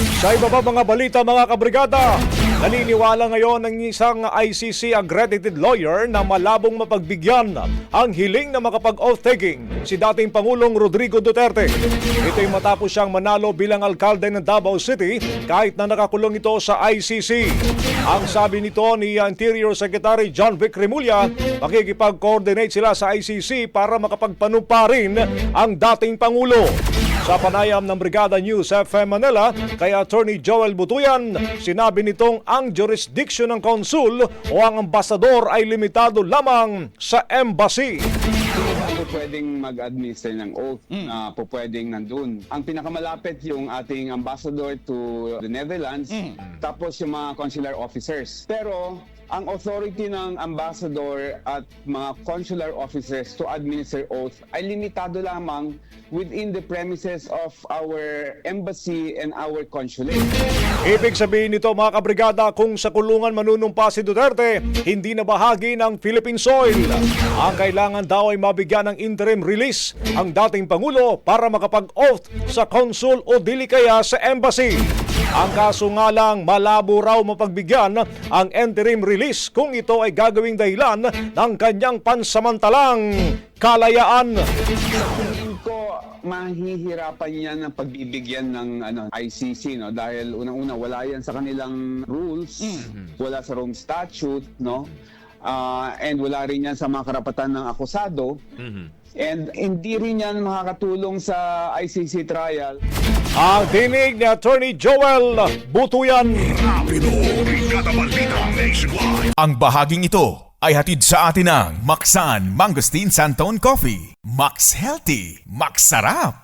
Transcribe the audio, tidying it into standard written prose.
Sa iba pa mga balita mga kabrigada, naniniwala ngayon ng isang ICC accredited lawyer na malabong mapagbigyan ang hiling na makapag-oath-taking si dating Pangulong Rodrigo Duterte. Ito'y matapos siyang manalo bilang alkalde ng Davao City kahit na nakakulong ito sa ICC. Ang sabi nito ni Interior Secretary John Vic Remulla, makikipag-coordinate sila sa ICC para makapagpanumpa rin ang dating Pangulo. Sa panayam ng Brigada News FM Manila kay Attorney Joel Butuyan, sinabi nitong ang jurisdiction ng konsul o ang ambasador ay limitado lamang sa embassy. Hindi pwedeng mag-administer ng oath na pwedeng nandun. Ang pinakamalapit yung ating ambassador to the Netherlands, tapos yung mga consular officers. Pero ang authority ng ambassador at mga consular officers to administer oath ay limitado lamang within the premises of our embassy and our consulate. Ibig sabihin nito mga kabrigada, kung sa kulungan manunumpa si Duterte, hindi na bahagi ng Philippine soil. Ang kailangan daw ay mabigyan ng interim release ang dating Pangulo para makapag-oath sa consul o dili kaya sa embassy. Ang kaso nga lang, malabo raw mapagbigyan ang interim release kung ito ay gagawing dahilan ng kanyang pansamantalang kalayaan. Tingin ko mahihirapan yan ng pagbibigyan ng ICC, no, dahil unang-una wala yan sa kanilang rules, wala sa Rome Statute, no, and wala rin yan sa mga karapatan ng akusado. And hindi rin yan makakatulong sa ICC trial. Ang tinig ni Attorney Joel Butuyan. Ang bahaging ito ay hatid sa atin ng Maxan Mangosteen Santon Coffee. Max Healthy, Max Sarap.